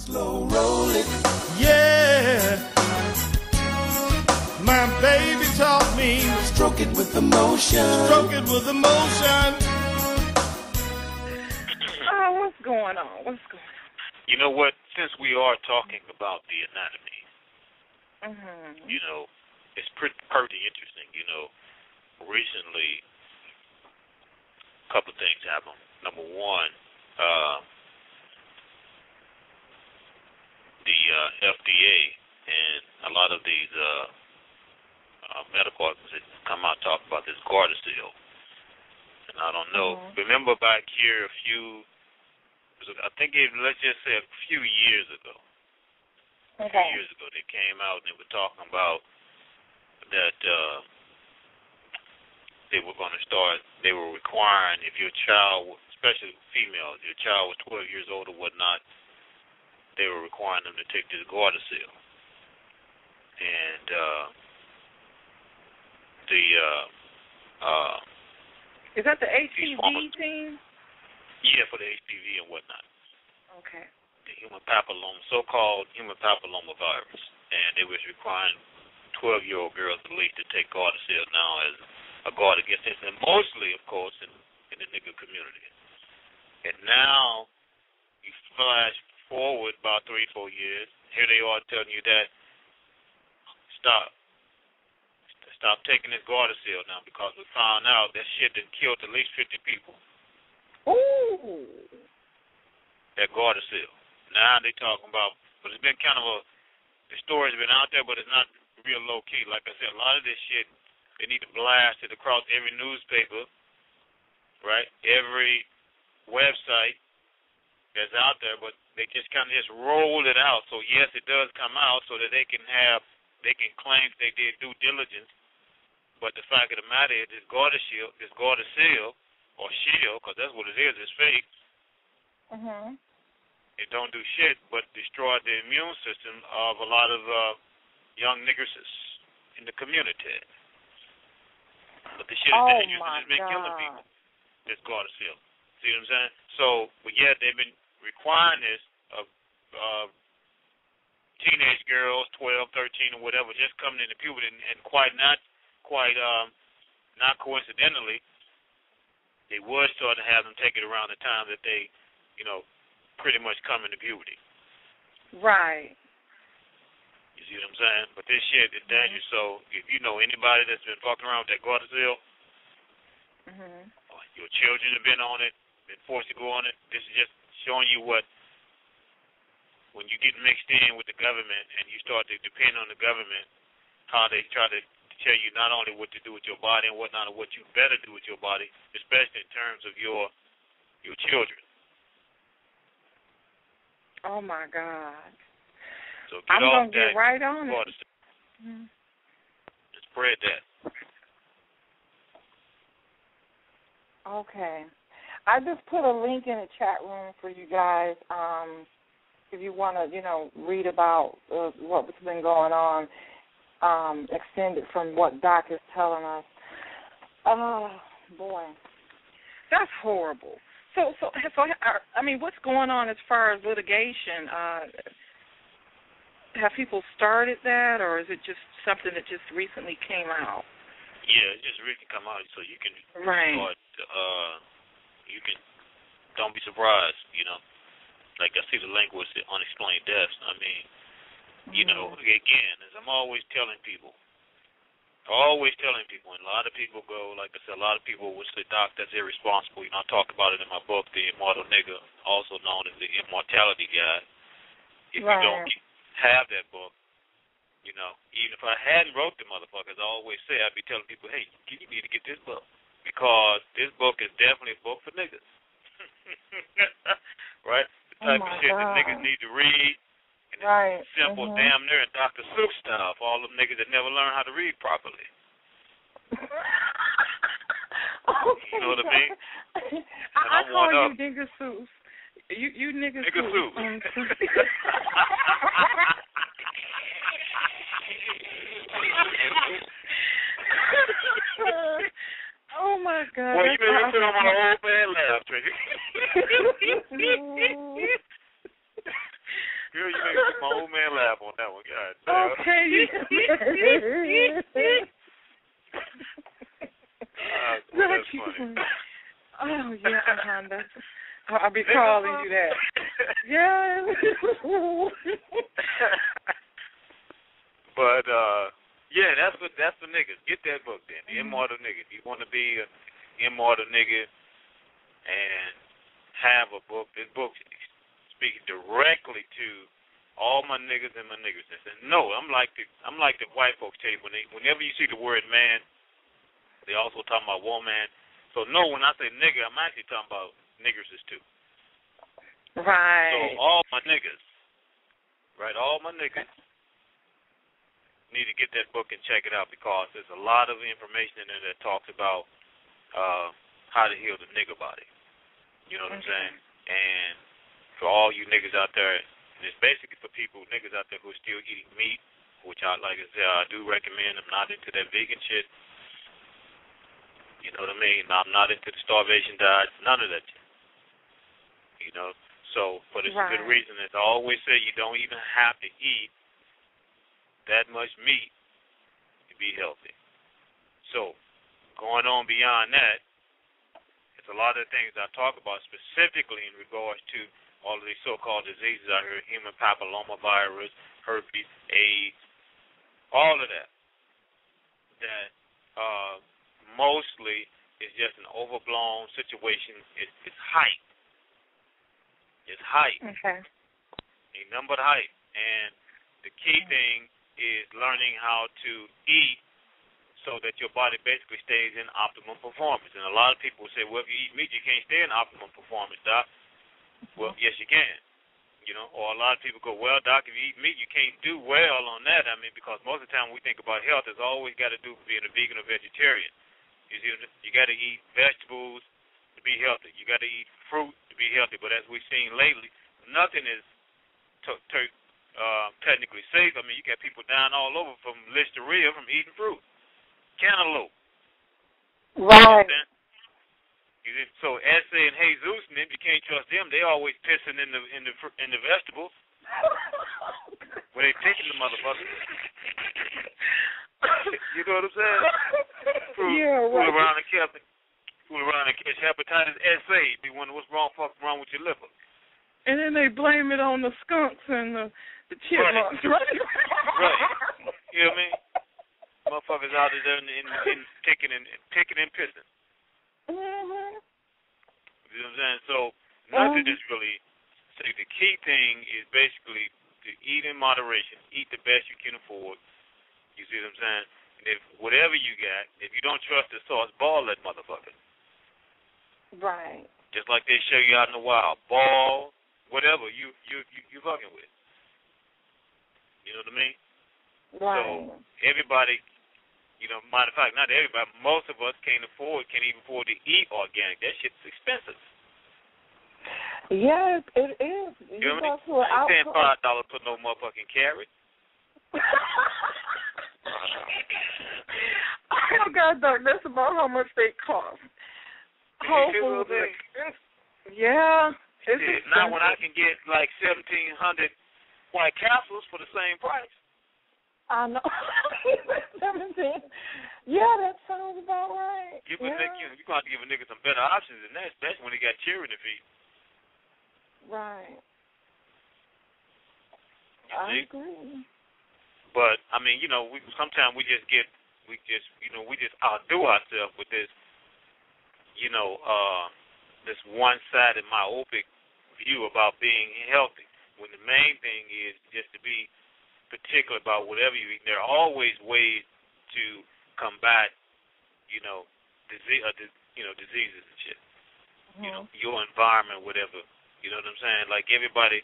Slow roll it. Yeah. My baby taught me. Stroke it with emotion. Stroke it with emotion. Oh, what's going on? What's going on? You know what? Since we are talking about the anatomy, you know, it's pretty interesting. You know, recently, a couple of things happened. Number one, the FDA and a lot of these medical organizations come out and talk about this Gardasil. And I don't know. Remember back here I think let's just say a few years ago. A few years ago, they came out and they were talking about that they were requiring if your child, especially females, your child was 12 years old or whatnot, they were requiring them to take this Gardasil. And is that the HPV thing? Yeah, for the HPV and whatnot. Okay. The so-called human papilloma virus. And they was requiring 12-year-old girls at least to take Gardasil now as a guard against this. And mostly, of course, in the nigger community. And now, you flash forward about 3-4 years, here they are telling you that stop taking this Gardasil now because we found out that shit that killed at least 50 people. Ooh. That Gardasil. Now they talking about, but it's been kind of the story's been out there, but it's not real low key. Like I said, a lot of this shit, they need to blast it across every newspaper, right? Every website that's out there, but they just kind of just roll it out. So yes, it does come out so that they can claim they did due diligence. But the fact of the matter is, this Gardasil or shield, because that's what it is, it's fake. It don't do shit but destroy the immune system of a lot of young niggers in the community. But the shit is dangerous and it's been killing people. This Gardasil. See what I'm saying? So, but yet they've been requiring this of teenage girls, 12, 13, or whatever, just coming into puberty, and not coincidentally, they were starting to have them take it around the time that they, pretty much come into puberty. Right. You see what I'm saying? But this shit is dangerous. So if you know anybody that's been fucking around with that Gardasil, or your children have been on it, been forced to go on it, this is just showing you what, when you get mixed in with the government and you start to depend on the government, how they try to tell you not only what to do with your body and whatnot, or what you better do with your body, especially in terms of your children. Oh my God! So I'm gonna get right on it. Spread that. Okay, I just put a link in the chat room for you guys. If you want to, read about what's been going on, extended from what Doc is telling us. Oh boy, that's horrible. So, I mean, what's going on as far as litigation? Have people started that, or is it just something that just recently came out? Yeah, it just recently come out, so you can start. Don't be surprised. Like I see the language, the unexplained deaths. I mean, again, as I'm always telling people, and a lot of people go, like I said, a lot of people would say, Doc, that's irresponsible. I talk about it in my book, The Immortal Nigga, also known as the Immortality Guide. If you don't have that book, even if I hadn't wrote the motherfuckers, I always say, I'd be telling people, hey, you need to get this book, because this book is definitely a book for niggas. Right? The type of shit that niggas need to read. And it's simple, damn near Dr. Seuss style for all them niggas that never learn how to read properly. Okay, you know what I mean? I call you nigga Seuss. You nigga Seuss. Oh my God. Well, you made me feel my whole bad laugh, Trigger. Girl, you make my old man laugh on that one. God damn. Okay. That's funny. Oh, yeah, that's, I'll be calling you that. Yeah. But, yeah, that's for niggas. Get that book then, The Immortal Nigga. If you want to be an immortal nigga and have a book, this book speaks directly to all my niggas and my niggersness. And no, I'm like the white folks tell you, whenever you see the word man, they also talking about woman. So no, when I say nigga, I'm actually talking about niggerses too. Right. So all my niggas, right, all my niggas need to get that book and check it out, because there's a lot of information in there that talks about how to heal the nigger body. You know what I'm saying? And for all you niggas out there, and it's basically for people, niggas out there who are still eating meat, which I, like I said, I do recommend. I'm not into that vegan shit. You know what I mean? I'm not into the starvation diet, none of that shit. You know? So, but it's a good reason. As I always say, you don't even have to eat that much meat to be healthy. So, going on beyond that, it's a lot of things I talk about specifically in regards to all of these so-called diseases out here, human papillomavirus, herpes, AIDS, all of that. That mostly is just an overblown situation. It's hype. It's hype. Okay. Ain't nothing but hype. And the key thing is learning how to eat so that your body basically stays in optimum performance. And a lot of people say, well, if you eat meat, you can't stay in optimum performance, Doc. Well, yes, you can. You know, or a lot of people go, well, Doc, if you eat meat, you can't do well on that. I mean, because most of the time when we think about health, it's always got to do with being a vegan or vegetarian. You see, you got to eat vegetables to be healthy. You got to eat fruit to be healthy. But as we've seen lately, nothing is technically safe. I mean, you got people dying all over from listeria from eating fruit, cantaloupe. Right. So Essa and Jesus and them, you can't trust them. They always pissing in the vegetables when they picking the motherfuckers. You know what I'm saying? Fool around and catch hepatitis SA. Be wondering what's wrong with your liver. And then they blame it on the skunks and the chipmunks, right? Right. You know what I mean? Motherfuckers out there in picking and pissing. Mm-hmm. You know what I'm saying? So nothing is really. So the key thing is basically to eat in moderation, eat the best you can afford. You see what I'm saying? And if whatever you got, if you don't trust the sauce, ball that motherfucker. Right. Just like they show you out in the wild, ball whatever you fucking with. You know what I mean? Right. So everybody. You know, matter of fact, not everybody, most of us can't even afford to eat organic. That shit's expensive. Yeah, it is. You know what I mean? I ain't paying $5 for no motherfucking carrot. Oh, God, that's about how much they cost. Whole Foods. Yeah. Now when I can get like 1,700 White Castles for the same price. I know. 17. Yeah, that sounds about right. You're going to have to give a nigga some better options than that, especially when he got children to feed. Right. I agree. But I mean, sometimes we just outdo ourselves with this, this one-sided myopic view about being healthy. When the main thing is just to be particular about whatever you eat. There are always ways to combat, diseases and shit. Mm-hmm. Your environment, whatever. You know what I'm saying? Like everybody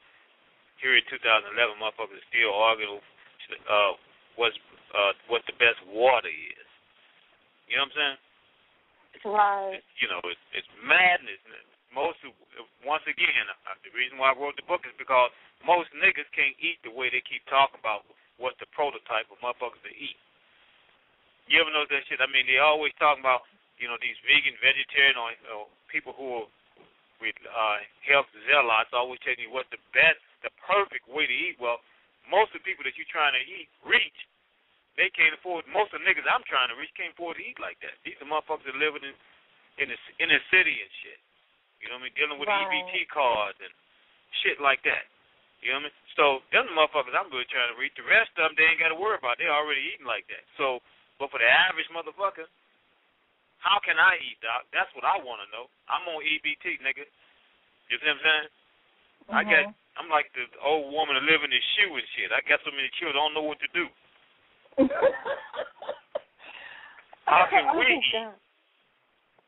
here in 2011, motherfuckers still arguing what the best water is. You know what I'm saying? Right. It's madness. Once again, the reason why I wrote the book is because most niggas can't eat the way they keep talking about what's the prototype of motherfuckers to eat. You ever notice that shit? I mean, they always talking about, these vegan, vegetarian, or people who are with health zealots always telling you what's the best the perfect way to eat. Well, most of the people that you're trying to reach, they can't afford. Most of the niggas I'm trying to reach can't afford to eat like that. These are motherfuckers that live in the city and shit. You know what I mean? Dealing with EBT cards and shit like that. You know what I mean? So them motherfuckers I'm really trying to reach. The rest of them they ain't got to worry about. They already eating like that. So, but for the average motherfucker, how can I eat, Doc? That's what I want to know. I'm on EBT, nigga. You see what I'm saying? I'm like the old woman that live in this shoe and shit. I got so many children, I don't know what to do. How can we eat?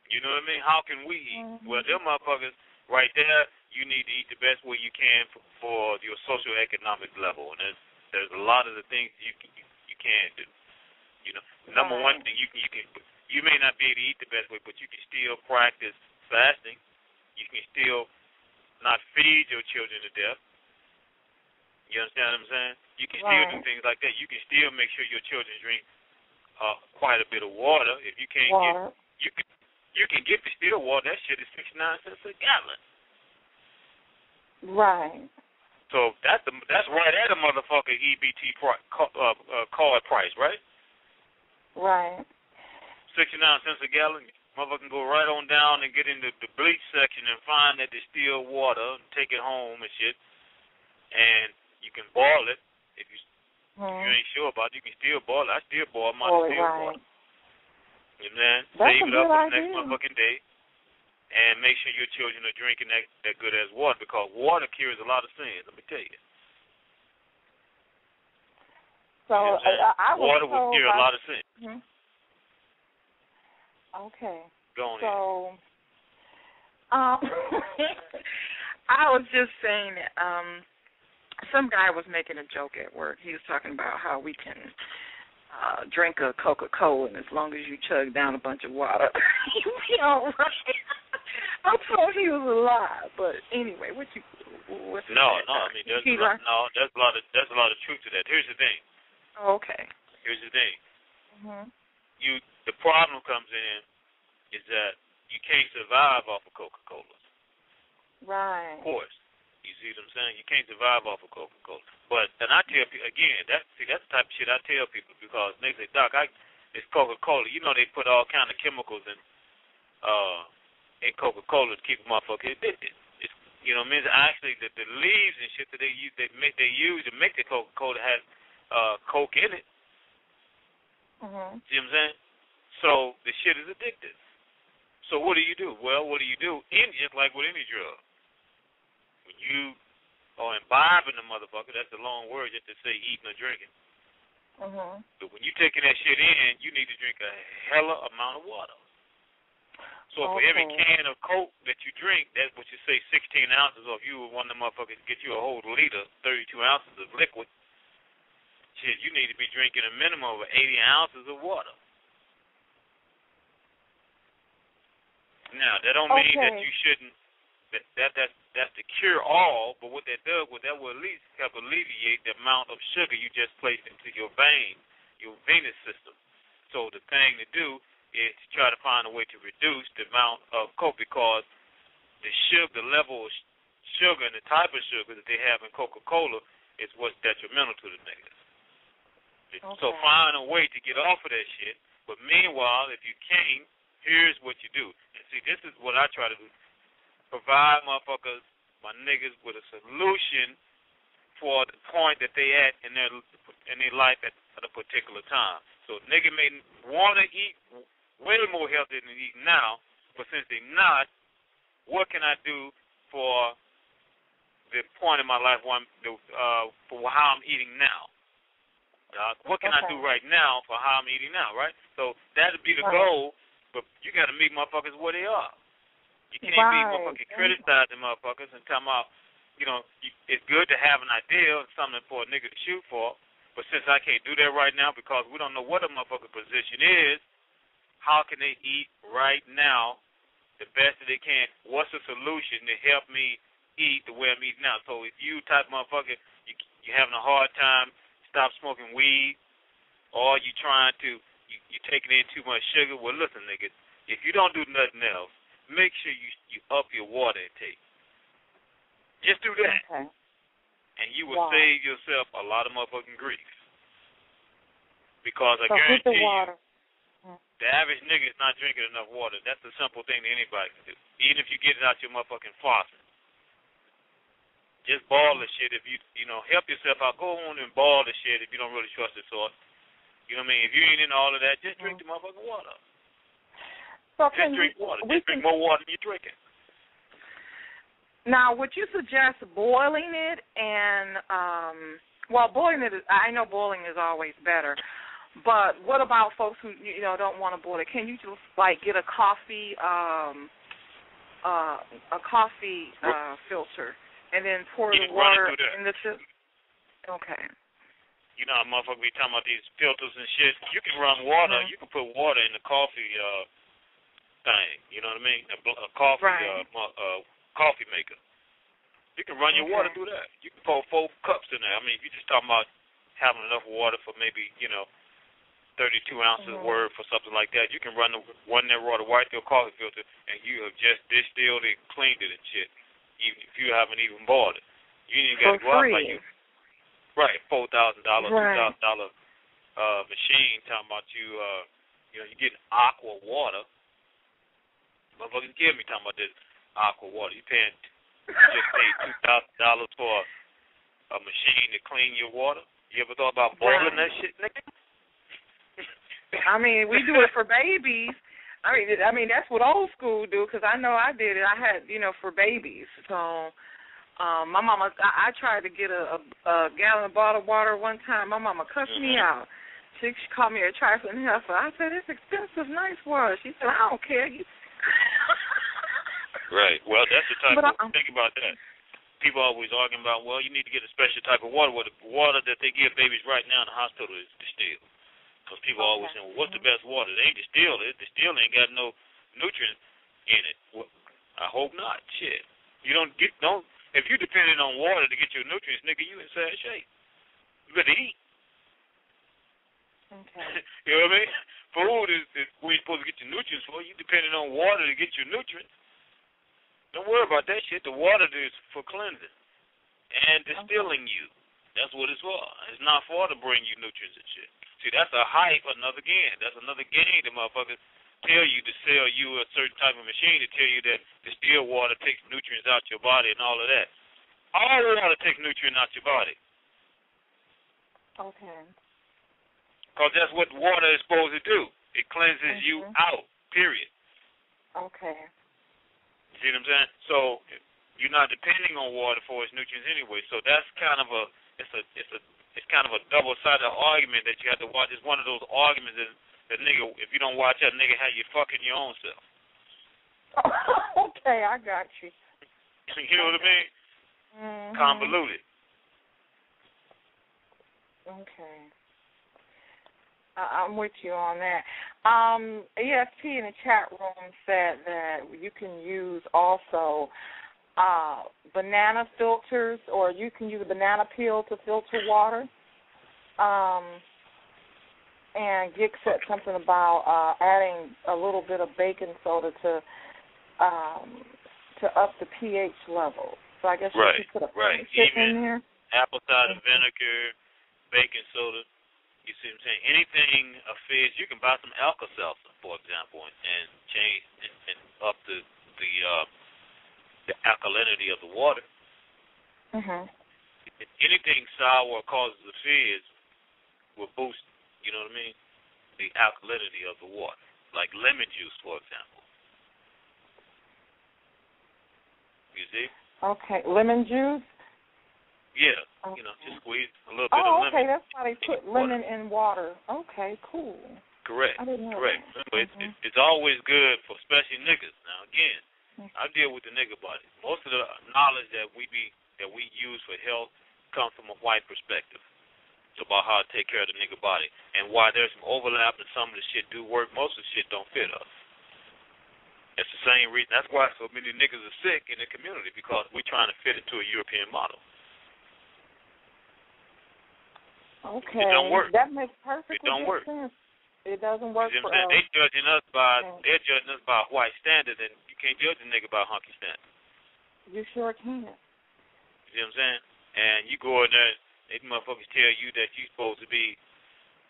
You know what I mean? How can we eat? Well, them motherfuckers right there, you need to eat the best way you can for your socioeconomic level. And there's a lot of the things you can do. You know, number one thing you may not be able to eat the best way, but you can still practice fasting. You can still not feed your children to death. You understand what I'm saying? You can still do things like that. You can still make sure your children drink quite a bit of water. If you can't you can get distilled water. That shit is 69 cents a gallon. Right. So that's right at a motherfucking EBT card price, right? Right. 69 cents a gallon. Motherfucker can go right on down and get into the bleach section and find that distilled water and take it home and shit. And you can boil it. If you ain't sure about it, you can still boil it. I still boil my distilled water. You know what I'm saying? Save it up for the next motherfucking day. And make sure your children are drinking that good as water, because water cures a lot of sins, let me tell you. So water will cure a lot of sins. Okay. Go on so I was just saying that some guy was making a joke at work. He was talking about how we can drink a Coca-Cola, and as long as you chug down a bunch of water, you'll be all right. I thought he was alive, but anyway, what's No, I mean there's a lot of truth to that. Here's the thing. Oh, okay. Here's the thing. The problem comes in is that you can't survive off of Coca-Cola. Right. Of course. You see what I'm saying? You can't survive off of Coca-Cola. And I tell people, again, that's the type of shit I tell people, because they say, Doc, it's Coca-Cola. You know they put all kind of chemicals in Coca-Cola to keep a motherfucker addicted. You know what I mean? Actually, the leaves and shit that they use to make the Coca-Cola has Coke in it. See what I'm saying? So the shit is addictive. So what do you do? Well, what do you do? Just like with any drug. When you are imbibing the motherfucker, that's a long word just to say eating or drinking. But when you're taking that shit in, you need to drink a hella amount of water. So for every can of Coke that you drink, that's what you say 16 ounces, or if you were one of the motherfuckers get you a whole liter, 32 ounces of liquid, shit, you need to be drinking a minimum of 80 ounces of water. Now, that don't mean that you shouldn't, that's the cure all, but what that does, that will at least help alleviate the amount of sugar you just placed into your venous system. So the thing to do is to try to find a way to reduce the amount of Coke, because the level of sugar and the type of sugar that they have in Coca-Cola is what's detrimental to the niggas. So find a way to get off of that shit. But meanwhile, if you can't, here's what you do. And see, this is what I try to do. Provide motherfuckers, my niggas, with a solution for the point that they at in their life at a particular time. So nigga may want to eat way more healthy than they eat now, but since they're not, what can I do for the point in my life for how I'm eating now? What can I do right now for how I'm eating now, right? So that'll be the goal, but you got to meet motherfuckers where they are. You can't be motherfucking criticizing motherfuckers and talking about, it's good to have an idea and something for a nigga to shoot for, but since I can't do that right now because we don't know what a motherfucking position is, how can they eat right now the best that they can? What's the solution to help me eat the way I'm eating now? So if you type motherfucker, you're having a hard time, stop smoking weed, or you're taking in too much sugar, well, listen, niggas, if you don't do nothing else, make sure you up your water intake. Just do that. and you will save yourself a lot of motherfucking grief. Because I so guarantee the water. the average nigga is not drinking enough water. That's a simple thing that anybody can do. Even if you get it out your motherfucking faucet. Just boil the shit if you help yourself out. Go on and boil the shit if you don't really trust the source. You know what I mean? If you ain't into all of that, just drink the motherfucking water. So just drink water. Just drink more water than you're drinking. Now, would you suggest boiling it and, boiling it, I know boiling is always better, but what about folks who, don't want to boil it? Can you just, get a coffee filter and then pour the water in the filter? Okay. You know how motherfuckers be talking about these filters and shit? You can run water. Mm-hmm. You can put water in the coffee thing. You know what I mean? A coffee coffee maker. You can run your water through that. You can pour 4 cups in there. I mean, if you're just talking about having enough water for maybe, 32 ounces worth for something like that, you can run that water right through a coffee filter, and you have just distilled it, cleaned it and shit, even if you haven't even boiled it. You ain't got to go out by you. Right, $4,000, $2,000 machine talking about you getting aqua water. Motherfuckers give me talking about this aqua water. You just paid $2,000 for a machine to clean your water. You ever thought about boiling that shit, nigga? I mean, we do it for babies. I mean that's what old school do, because I know I did it. I had, for babies. So my mama, I tried to get a gallon bottle of water one time. My mama cussed me out. She called me a trifling heifer. I said, it's expensive, nice water. She said, I don't care. Right. Well, that's the type of think about that. People always arguing about, well, you need to get a special type of water. Well, the water that they give babies right now in the hospital is distilled. Because people always say, well, what's the best water? They ain't distilled. Distilled ain't got no nutrients in it. Well, I hope not. Shit. You don't. If you're depending on water to get your nutrients, nigga, you in sad shape. You better eat. Okay. You know what I mean? Food is where you're supposed to get your nutrients for. You depending on water to get your nutrients. Don't worry about that shit. The water is for cleansing and distilling you. That's what it's for. It's not for to bring you nutrients and shit. See, that's a hype, another game. That's another game that motherfuckers tell you to sell you a certain type of machine to tell you that distilled water takes nutrients out your body and all of that. All water takes nutrients out your body. Okay. Because that's what water is supposed to do. It cleanses you out, period. Okay. See what I'm saying? So you're not depending on water for its nutrients anyway. So that's kind of it's kind of a double-sided argument that you have to watch. It's one of those arguments that nigga, if you don't watch that, nigga, how you fucking your own self. Okay, I got you. You know what I mean? Mm-hmm. Convoluted. Okay. I'm with you on that. ESP in the chat room said that you can use also banana filters, or you can use a banana peel to filter water. And Gick said something about adding a little bit of baking soda to up the pH level. So I guess you could put a shit in there. Apple cider vinegar, baking soda. You see what I'm saying? Anything a fizz, you can buy some Alka-Seltzer, for example, and change and up the alkalinity of the water. Mm-hmm. Anything sour causes a fizz will boost, you know what I mean, the alkalinity of the water, like lemon juice, for example. You see? Okay, lemon juice? Yeah, okay. Just squeeze a little bit of lemon. Oh, okay, that's why they put lemon in water. Okay, cool. Correct. I didn't know Correct. That. Remember, it's always good for especially niggas. Now, again, I deal with the nigga body. Most of the knowledge that we use for health comes from a white perspective. It's about how to take care of the nigga body. And while there's some overlap and some of the shit do work, most of the shit don't fit us. It's the same reason. That's why so many niggas are sick in the community, because we're trying to fit it to a European model. Okay. It don't work. That makes perfect sense. It doesn't work for us. They're judging us by white standard, and you can't judge a nigga by hunky standard. You sure can. You see what I'm saying? and you go in there, these motherfuckers tell you that you're supposed to be,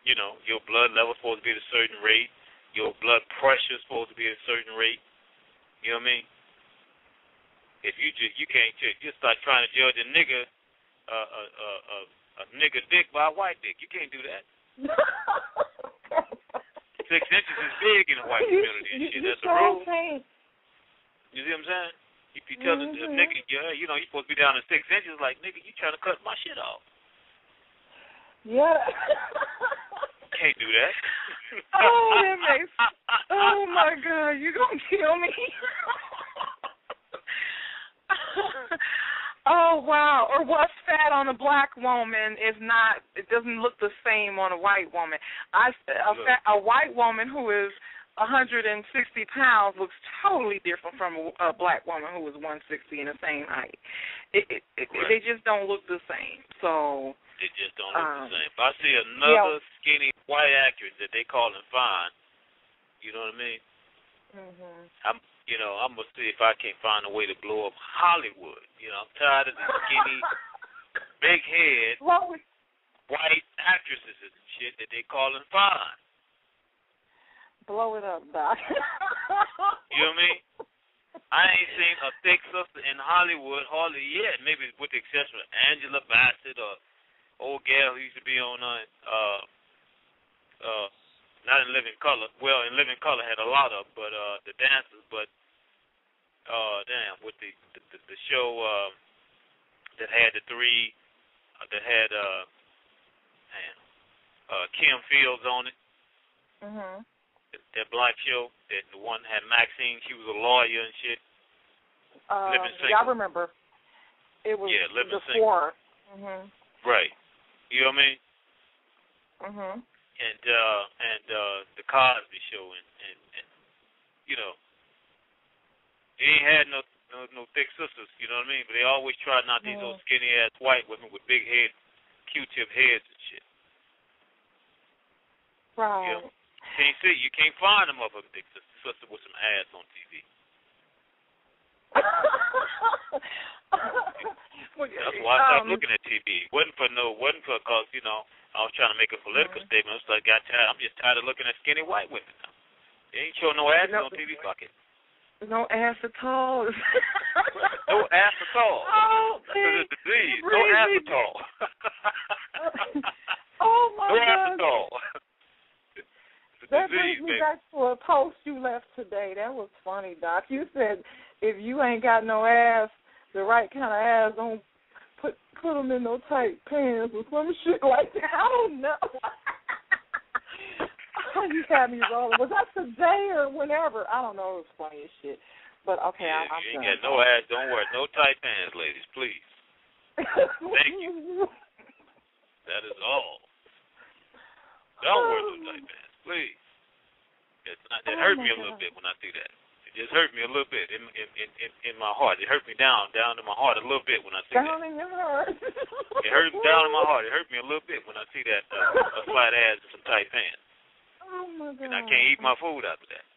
your blood level supposed to be at a certain rate, your blood pressure is supposed to be at a certain rate. You know what I mean? If you can't just start trying to judge a nigga dick by a white dick. You can't do that. 6 inches is big in the white community and shit. That's the rule. You see what I'm saying? If you tell a nigga, you're supposed to be down to 6 inches, like, nigga, you trying to cut my shit off. Yeah. Can't do that. Oh my God, you gonna kill me. Oh, wow. Or what's fat on a black woman is not, it doesn't look the same on a white woman. A white woman who is 160 pounds looks totally different from a black woman who is 160 in the same height. They just don't look the same. So they just don't look the same. If I see another skinny white actress that they call fine, you know what I mean? Mm-hmm. I'm going to see if I can't find a way to blow up Hollywood. I'm tired of these skinny, big head, white actresses and shit that they calling fine. Blow it up, Doc. You know what I mean? I ain't seen a thick sister in Hollywood hardly yet, maybe with the exception of Angela Bassett or old gal who used to be on not in Living Color. Well, in Living Color had a lot of, but the dancers. But with the show that had the three, that had Kim Fields on it. Mhm. That black show, that the one had Maxine. She was a lawyer and shit. Living Single. Yeah, I remember. It was Living before. Single. Mhm. Right. You know what I mean? Mhm. And the Cosby Show, and they ain't had no thick sisters, you know what I mean? But they always try not these old skinny ass white women with big head, Q-tip heads and shit. Right. You can't find a motherfucking thick sister with some ass on TV. That's why I stopped looking at TV. Wasn't for cause I was trying to make a political statement. So I got tired. I'm just tired of looking at skinny white women now. They ain't showing no ass on TV. Fuck it. No ass at all. No ass at all. Oh, this is a disease. Really? No ass at all. Oh my God. No God. ass at all. That brings me back to a post you left today. That was funny, Doc. You said if you ain't got no ass, the right kind of ass, don't put them in no tight pants or some shit like that. I don't know. You had me rolling. Was that today or whenever? I don't know. It was funny as shit. But okay, I'm you ain't got no ass. Don't wear no tight pants, ladies, please. Thank you. That is all. Don't wear no tight pants, please. It hurt me a little bit when I see that. It just hurt me a little bit in my heart. It hurt me down to my heart a little bit when I see that. Down in your heart. It hurt me down in my heart. It hurt me a little bit when I see that a flat ass and some tight pants. Oh my God. And I can't eat my food after that.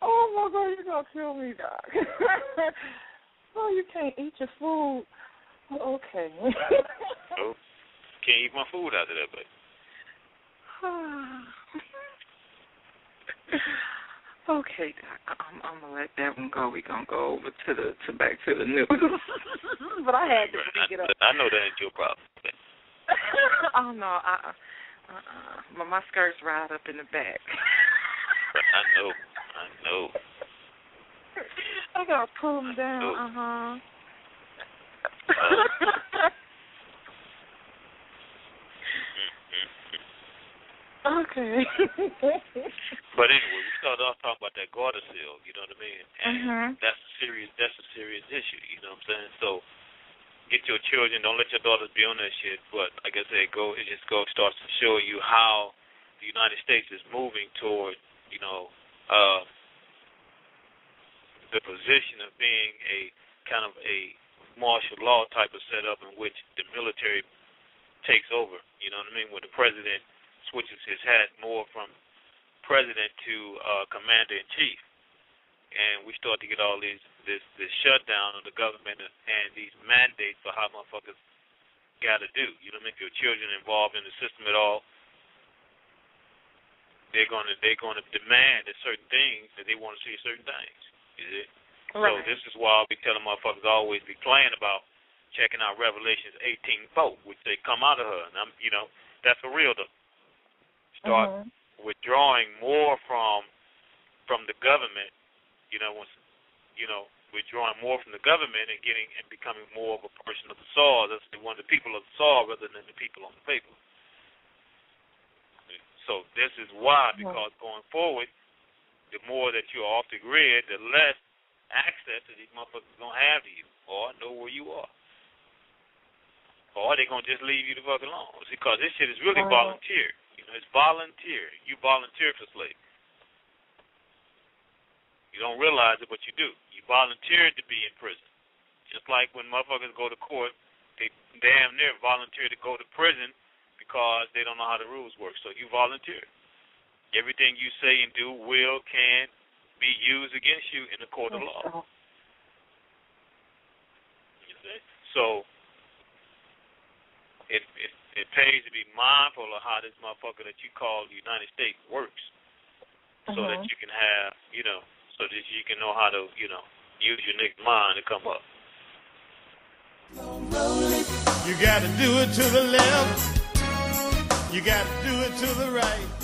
Oh my God, you're gonna kill me, Doc. Oh, you can't eat your food. Okay. Nope. Can't eat my food after that, but. Okay, Doc. I'm gonna let that one go. We're gonna go over to back to the news. But I had to pick it up. I know that ain't your problem. Oh no, my skirt's right up in the back. I know. I gotta pull them down. Okay. But anyway, we started off talking about that Gardasil, you know what I mean? And that's a serious issue, you know what I'm saying? So get your children, don't let your daughters be on that shit, but like I said, it starts to show you how the United States is moving toward, the position of being a kind of a martial law type of setup in which the military takes over, you know what I mean? Where the president switches his hat more from president to commander-in-chief. And we start to get all these this shutdown of the government and these mandates for how motherfuckers got to do. You know what I mean? If your children involved in the system at all, they're gonna demand that certain things that they want to see certain things. Is it? Right. So this is why I'll be telling motherfuckers always be playing about checking out Revelations 18:4, which they come out of her, and that's for real though. Start withdrawing more from the government. Withdrawing more from the government and becoming more of a person of the soil. That's one of the people of the soil rather than the people on the paper. So this is why, because going forward, the more that you're off the grid, the less access that these motherfuckers going to have to you or know where you are. Or they're going to just leave you the fuck alone. Because this shit is really volunteer. It's volunteer. You volunteer for slavery. You don't realize it, but you do. You volunteered to be in prison. Just like when motherfuckers go to court, they damn near volunteer to go to prison because they don't know how the rules work. So you volunteer. Everything you say and do can be used against you in the court of law. You see? So it pays to be mindful of how this motherfucker that you call the United States works, so that you can have, so that you can know how to, use your nigga mind to come up. You got to do it to the left. You got to do it to the right.